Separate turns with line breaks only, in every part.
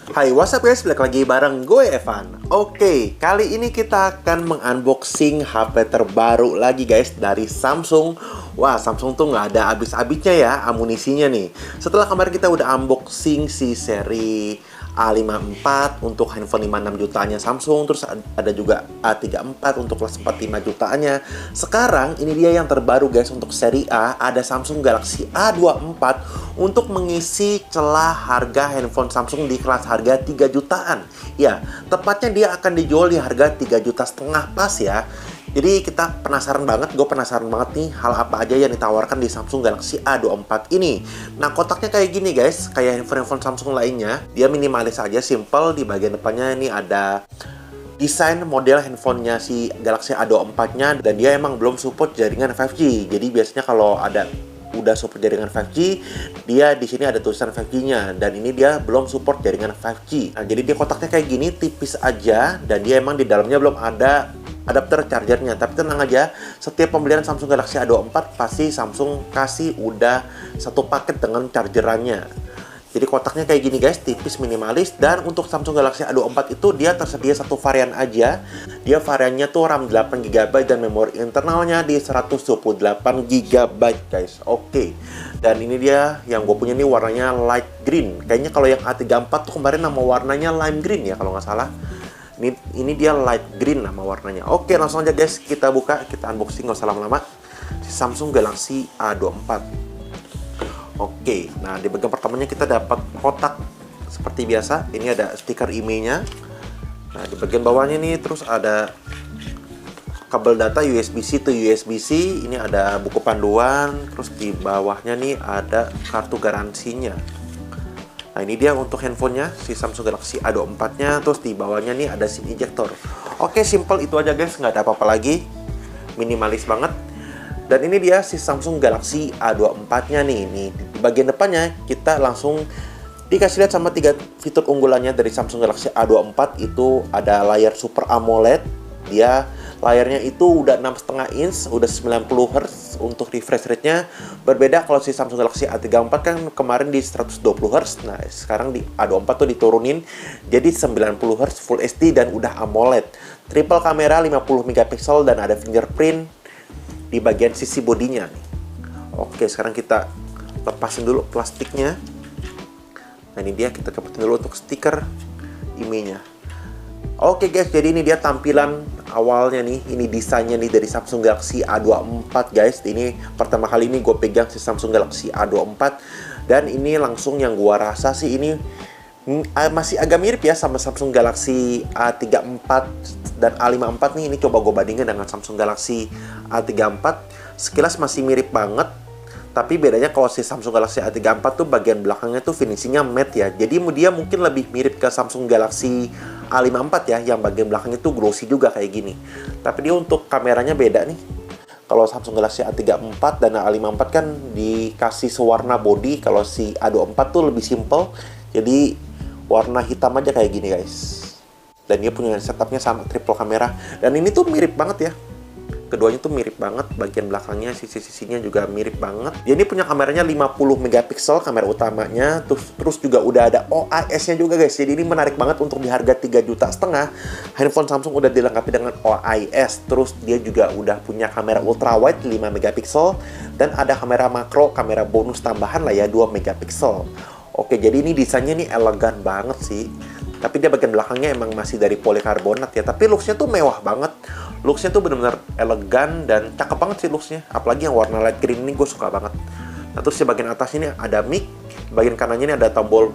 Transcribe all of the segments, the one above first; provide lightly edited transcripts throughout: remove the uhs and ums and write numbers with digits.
Hai, what's up guys? Balik lagi bareng gue Evan. Oke, kali ini kita akan mengunboxing HP terbaru lagi guys dari Samsung. Wah, Samsung tuh nggak ada habis-habisnya ya amunisinya nih. Setelah kemarin kita udah unboxing si seri A54 untuk handphone 56 jutanya Samsung, terus ada juga A34 untuk kelas 45 jutaannya. Sekarang ini dia yang terbaru guys untuk seri A, ada Samsung Galaxy A24 untuk mengisi celah harga handphone Samsung di kelas harga 3 jutaan. Ya, tepatnya dia akan dijual di harga 3,5 juta pas ya. Jadi kita penasaran banget, gue penasaran banget nih hal apa aja yang ditawarkan di Samsung Galaxy A24 ini. Nah, kotaknya kayak gini guys, kayak handphone Samsung lainnya. Dia minimalis aja, simple. Di bagian depannya ini ada desain model handphonenya si Galaxy A24-nya, dan dia emang belum support jaringan 5G. Jadi biasanya kalau ada udah support jaringan 5G, dia di sini ada tulisan 5G-nya, dan ini dia belum support jaringan 5G. Nah, jadi dia kotaknya kayak gini, tipis aja, dan dia emang di dalamnya belum ada adapter chargernya. Tapi tenang aja, setiap pembelian Samsung Galaxy A24 pasti Samsung kasih udah satu paket dengan chargerannya. Jadi kotaknya kayak gini guys, tipis, minimalis. Dan untuk Samsung Galaxy A24 itu dia tersedia satu varian aja. Dia variannya tuh RAM 8GB dan memori internalnya di 128GB guys. Oke. Dan ini dia yang gue punya nih, warnanya light green. Kayaknya kalau yang A34 tuh kemarin nama warnanya lime green ya kalau nggak salah. Ini dia light green nama warnanya. Oke, langsung aja guys, kita buka, kita unboxing, nggak usah lama-lama. Si Samsung Galaxy A24. Oke, nah di bagian pertamanya kita dapat kotak seperti biasa. Ini ada stiker IMEI-nya. Nah, di bagian bawahnya nih terus ada kabel data USB-C to USB-C. Ini ada buku panduan. Terus di bawahnya nih ada kartu garansinya. Nah, ini dia untuk handphonenya, si Samsung Galaxy A24-nya. Terus di bawahnya nih ada SIM ejector. Oke, simple itu aja guys, nggak ada apa-apa lagi. Minimalis banget. Dan ini dia si Samsung Galaxy A24-nya nih. Nih, di bagian depannya kita langsung dikasih lihat sama 3 fitur unggulannya dari Samsung Galaxy A24. Itu ada layar Super AMOLED. Dia layarnya itu udah 6,5 inch, udah 90 Hz untuk refresh rate-nya. Berbeda kalau si Samsung Galaxy A34 kan kemarin di 120 Hz. Nah, sekarang di A24 tuh diturunin jadi 90 Hz Full HD dan udah AMOLED. Triple kamera 50 megapiksel dan ada fingerprint di bagian sisi bodinya nih. Oke, sekarang kita lepasin dulu plastiknya. Nah, ini dia, kita copotin dulu untuk stiker IMEI-nya. Oke guys, jadi ini dia tampilan awalnya nih. Ini desainnya nih dari Samsung Galaxy A24 guys. Ini pertama kali ini gue pegang si Samsung Galaxy A24. Dan ini langsung yang gue rasa sih ini masih agak mirip ya sama Samsung Galaxy A34 dan A54 nih. Ini coba gue bandingin dengan Samsung Galaxy A34. Sekilas masih mirip banget. Tapi bedanya kalau si Samsung Galaxy A34 tuh bagian belakangnya tuh finishingnya matte ya. Jadi dia mungkin lebih mirip ke Samsung Galaxy A54 ya, yang bagian belakangnya tuh glossy juga kayak gini. Tapi dia untuk kameranya beda nih. Kalau Samsung Galaxy A34 dan A54 kan dikasih sewarna body. Kalau si A24 tuh lebih simple. Jadi warna hitam aja kayak gini guys. Dan dia punya setupnya sama, triple kamera. Dan ini tuh mirip banget ya. Keduanya tuh mirip banget, bagian belakangnya, sisi-sisinya juga mirip banget. Dia ini punya kameranya 50 megapiksel, kamera utamanya. Terus juga udah ada OIS-nya juga guys. Jadi ini menarik banget untuk di harga 3,5 juta. Handphone Samsung udah dilengkapi dengan OIS. Terus dia juga udah punya kamera ultrawide 5 megapiksel. Dan ada kamera makro, kamera bonus tambahan lah ya, 2 megapiksel. Oke, jadi ini desainnya nih elegan banget sih. Tapi dia bagian belakangnya emang masih dari polikarbonat ya. Tapi looks-nya tuh mewah banget. Looks-nya tuh bener-bener elegan dan cakep banget sih looks-nya. Apalagi yang warna light green ini gue suka banget. Nah, terus di bagian atas ini ada mic. Bagian kanannya ini ada tombol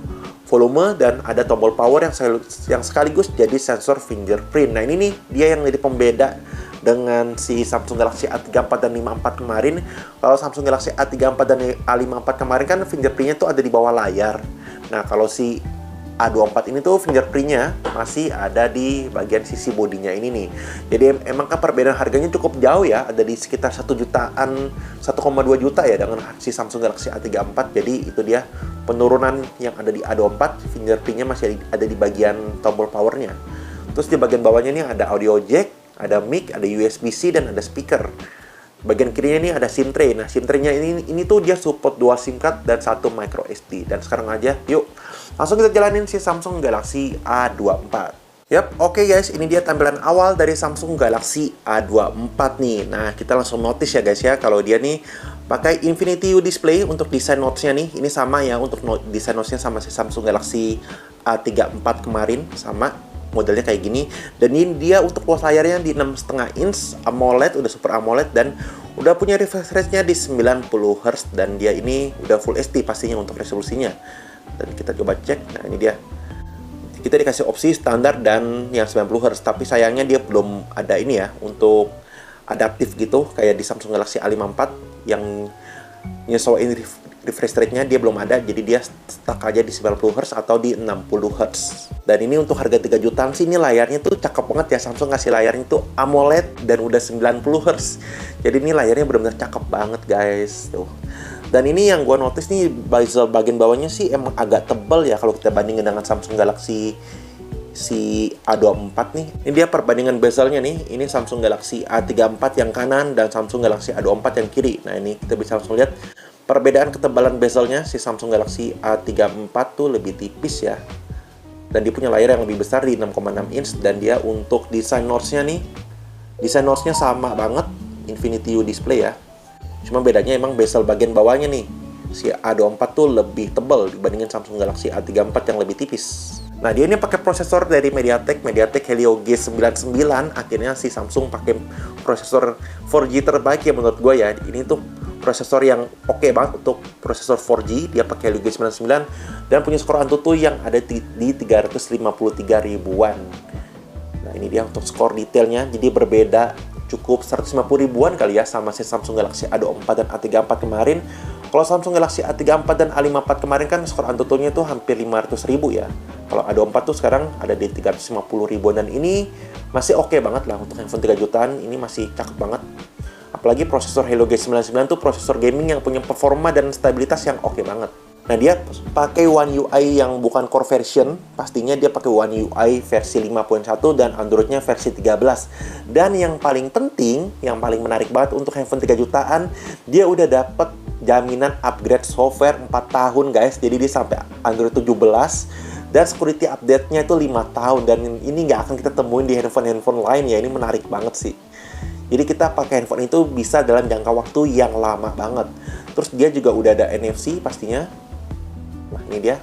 volume dan ada tombol power yang sekaligus jadi sensor fingerprint. Nah, ini nih dia yang jadi pembeda dengan si Samsung Galaxy A34 dan 54 kemarin. Kalau Samsung Galaxy A34 dan A54 kemarin kan fingerprint-nya tuh ada di bawah layar. Nah, kalau si A24 ini tuh fingerprint-nya masih ada di bagian sisi bodinya ini nih. Jadi emang kan perbedaan harganya cukup jauh ya, ada di sekitar 1 jutaan, 1,2 juta ya dengan si Samsung Galaxy A34. Jadi itu dia penurunan yang ada di A24, fingerprint-nya masih ada di bagian tombol powernya. Terus di bagian bawahnya nih ada audio jack, ada mic, ada USB-C dan ada speaker. Bagian kirinya ini ada SIM tray. Nah, SIM tray-nya ini tuh dia support dual SIM card dan 1 micro SD. Dan sekarang aja, yuk Langsung kita jalanin si Samsung Galaxy A24. Yap, oke guys, ini dia tampilan awal dari Samsung Galaxy A24 nih. Nah, kita langsung notice ya guys ya, kalau dia nih pakai Infinity U display untuk desain notch-nya nih. Ini sama ya, untuk desain notch-nya sama si Samsung Galaxy A34 kemarin, sama modelnya kayak gini. Dan ini dia untuk luas layarnya di 6,5 inch AMOLED, udah Super AMOLED, dan udah punya refresh rate-nya di 90 Hz, dan dia ini udah Full HD pastinya untuk resolusinya. Dan kita coba cek, nah ini dia. Kita dikasih opsi standar dan yang 90 Hz, tapi sayangnya dia belum ada ini ya, untuk adaptif gitu, kayak di Samsung Galaxy A54 yang nyesuaiin refresh rate-nya dia belum ada, jadi dia stuck aja di 90 Hz atau di 60 Hz. Dan ini untuk harga 3 jutaan sih, ini layarnya tuh cakep banget ya, Samsung ngasih layarnya tuh AMOLED dan udah 90 Hz. Jadi ini layarnya benar-benar cakep banget guys, tuh. Dan ini yang gue notice nih, bezel bagian bawahnya sih emang agak tebal ya kalau kita bandingin dengan Samsung Galaxy si A24 nih. Ini dia perbandingan bezelnya nih. Ini Samsung Galaxy A34 yang kanan dan Samsung Galaxy A24 yang kiri. Nah, ini kita bisa langsung lihat perbedaan ketebalan bezelnya. Si Samsung Galaxy A34 tuh lebih tipis ya. Dan dia punya layar yang lebih besar di 6,6 inch, dan dia untuk desain notch-nya nih, desain notch-nya sama banget Infinity U display ya. Cuma bedanya emang bezel bagian bawahnya nih. Si A24 tuh lebih tebal dibandingin Samsung Galaxy A34 yang lebih tipis. Nah, dia ini pakai prosesor dari MediaTek Helio G99. Akhirnya si Samsung pakai prosesor 4G terbaik ya menurut gue ya. Ini tuh prosesor yang oke banget untuk prosesor 4G. Dia pakai Helio G99 dan punya skor Antutu yang ada di 353 ribuan. Nah, ini dia untuk skor detailnya. Jadi berbeda cukup 150 ribuan kali ya sama si Samsung Galaxy A24 dan A34 kemarin. Kalau Samsung Galaxy A34 dan A54 kemarin kan skor Antutunya itu hampir 500 ribu ya. Kalau A24 tuh sekarang ada di 350 ribuan, dan ini masih oke banget lah untuk handphone 3 jutaan. Ini masih cakep banget. Apalagi prosesor Helio G99 tuh prosesor gaming yang punya performa dan stabilitas yang oke banget. Nah, dia pakai One UI yang bukan core version. Pastinya dia pakai One UI versi 5.1 dan Android-nya versi 13. Dan yang paling penting, yang paling menarik banget untuk handphone 3 jutaan, dia udah dapet jaminan upgrade software 4 tahun guys. Jadi dia sampai Android 17. Dan security update-nya itu 5 tahun. Dan ini nggak akan kita temuin di handphone-handphone lain ya. Ini menarik banget sih. Jadi kita pakai handphone itu bisa dalam jangka waktu yang lama banget. Terus dia juga udah ada NFC pastinya. Nah, ini dia.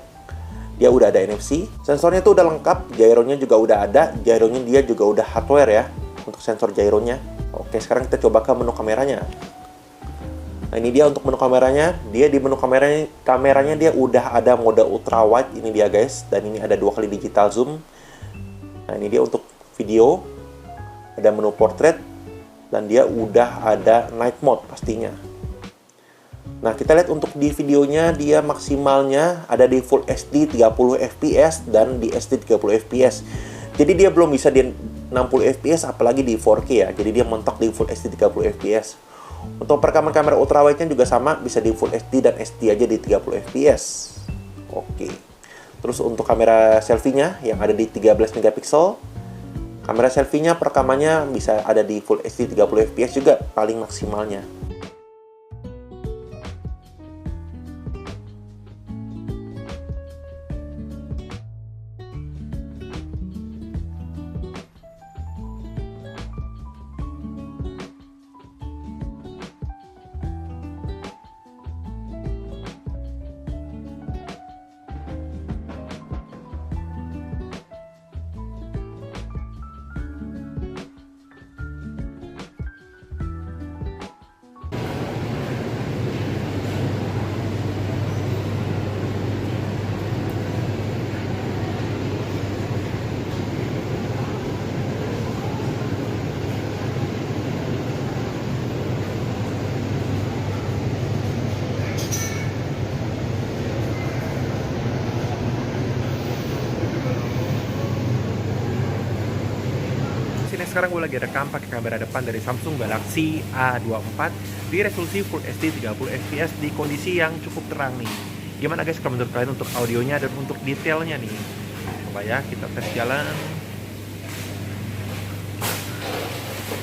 Dia udah ada NFC. Sensornya tuh udah lengkap. Gyronya juga udah ada. Gyronya dia juga udah hardware ya, untuk sensor gyronya. Oke, sekarang kita coba ke menu kameranya. Nah, ini dia untuk menu kameranya. Dia di menu kameranya dia udah ada mode ultra wide. Ini dia guys. Dan ini ada 2 kali digital zoom. Nah, ini dia untuk video. Ada menu portrait. Dan dia udah ada night mode pastinya. Nah, kita lihat untuk di videonya, dia maksimalnya ada di Full HD 30 fps dan di SD 30 fps. Jadi dia belum bisa di 60 fps apalagi di 4K ya. Jadi dia mentok di Full HD 30 fps. Untuk perekaman kamera ultrawide-nya juga sama, bisa di Full HD dan SD aja di 30 fps. Oke. Terus untuk kamera selfie-nya yang ada di 13 megapiksel. Kamera selfie-nya perekamannya bisa ada di Full HD 30 fps juga paling maksimalnya. Sekarang gue lagi rekam pakai kamera depan dari Samsung Galaxy A24 di resolusi Full HD 30 fps di kondisi yang cukup terang nih. Gimana guys kalau menurut kalian untuk audionya dan untuk detailnya nih? Coba ya kita tes jalan.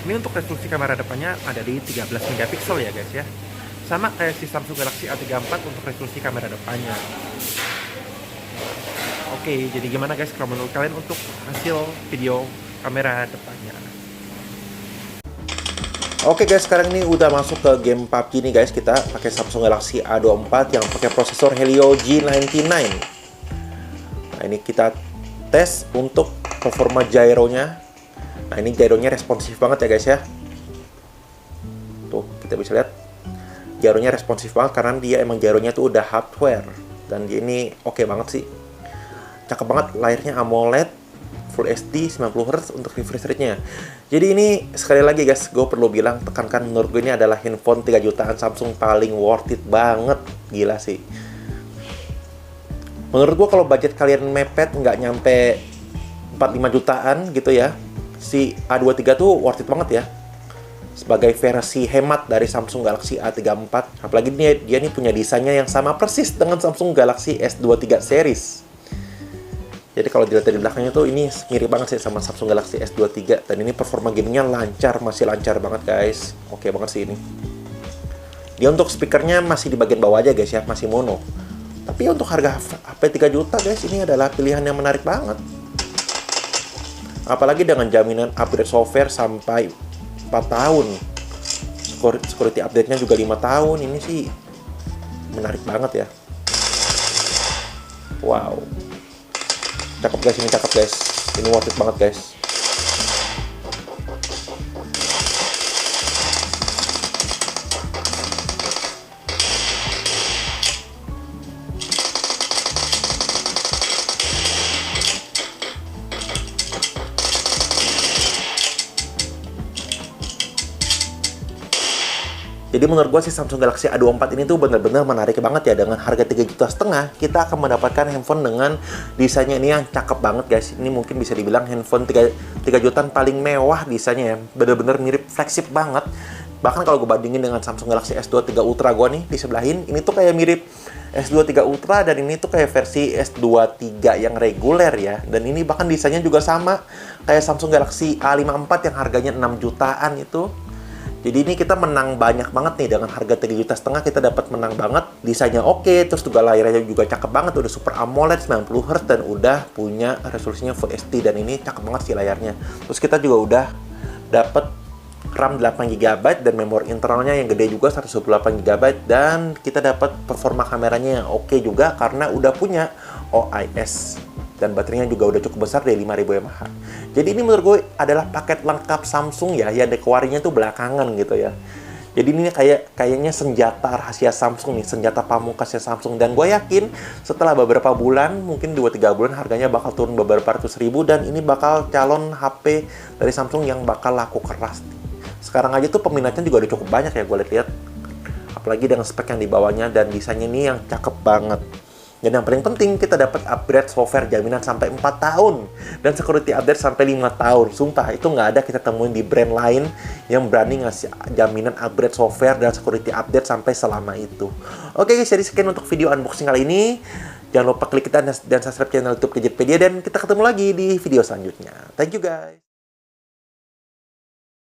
Ini untuk resolusi kamera depannya ada di 13 megapiksel ya guys ya. Sama kayak si Samsung Galaxy A34 untuk resolusi kamera depannya. Oke, jadi gimana guys kalau menurut kalian untuk hasil video kamera depannya? Oke guys, sekarang ini udah masuk ke game PUBG nih guys. Kita pakai Samsung Galaxy A24 yang pakai prosesor Helio G99. Nah, ini kita tes untuk performa gyronya. Nah, ini gyronya responsif banget ya guys ya. Tuh, kita bisa lihat gyronya responsif banget karena dia emang gyronya tuh udah hardware. Dan dia ini oke banget sih. Cakep banget, layarnya AMOLED Full HD 90Hz untuk refresh rate-nya. Jadi ini sekali lagi guys, gue perlu bilang, tekankan, menurut gue ini adalah handphone 3 jutaan Samsung paling worth it banget. Gila sih. Menurut gue kalau budget kalian mepet nggak nyampe 4-5 jutaan gitu ya, si A23 tuh worth it banget ya. Sebagai versi hemat dari Samsung Galaxy A34. Apalagi dia nih punya desainnya yang sama persis dengan Samsung Galaxy S23 series. Jadi kalau dilihat dari belakangnya tuh ini mirip banget sih sama Samsung Galaxy S23. Dan ini performa gamingnya lancar, masih lancar banget guys. Oke banget sih ini. Dia untuk speakernya masih di bagian bawah aja guys ya, masih mono. Tapi untuk harga HP 3 juta guys, ini adalah pilihan yang menarik banget. Apalagi dengan jaminan upgrade software sampai 4 tahun. Security update-nya juga 5 tahun. Ini sih menarik banget ya. Wow. Cakep guys, ini cakep guys. Ini worth it banget guys. Jadi menurut gue sih Samsung Galaxy A24 ini tuh bener-bener menarik banget ya. Dengan harga 3,5 juta, kita akan mendapatkan handphone dengan desainnya ini yang cakep banget guys. Ini mungkin bisa dibilang handphone 3 jutaan paling mewah desainnya ya. Bener-bener mirip flagship banget. Bahkan kalau gue bandingin dengan Samsung Galaxy S23 Ultra gue nih di sebelahin, ini tuh kayak mirip S23 Ultra, dan ini tuh kayak versi S23 yang reguler ya. Dan ini bahkan desainnya juga sama kayak Samsung Galaxy A54 yang harganya 6 jutaan itu. Jadi ini kita menang banyak banget nih, dengan harga 3,5 juta kita dapat menang banget. Desainnya oke, terus juga layarnya juga cakep banget, udah Super AMOLED 90Hz dan udah punya resolusinya Full HD, dan ini cakep banget sih layarnya. Terus kita juga udah dapat RAM 8GB dan memori internalnya yang gede juga 128GB, dan kita dapat performa kameranya yang oke juga karena udah punya OIS. Dan baterainya juga udah cukup besar dari 5000 mAh. Jadi ini menurut gue adalah paket lengkap Samsung ya, yang dikeluarinnya tuh belakangan gitu ya. Jadi ini kayaknya senjata rahasia Samsung nih, senjata pamungkasnya Samsung. Dan gue yakin setelah beberapa bulan, mungkin 2-3 bulan, harganya bakal turun beberapa ratus ribu, dan ini bakal calon HP dari Samsung yang bakal laku keras. Sekarang aja tuh peminatnya juga udah cukup banyak ya, gue lihat. Apalagi dengan spek yang di bawahnya dan desainnya ini yang cakep banget. Dan yang paling penting, kita dapat upgrade software jaminan sampai 4 tahun. Dan security update sampai 5 tahun. Sumpah, itu nggak ada kita temuin di brand lain yang berani ngasih jaminan upgrade software dan security update sampai selama itu. Oke guys, jadi sekian untuk video unboxing kali ini. Jangan lupa klik dan subscribe channel YouTube Gadgetpedia, dan kita ketemu lagi di video selanjutnya. Thank you guys.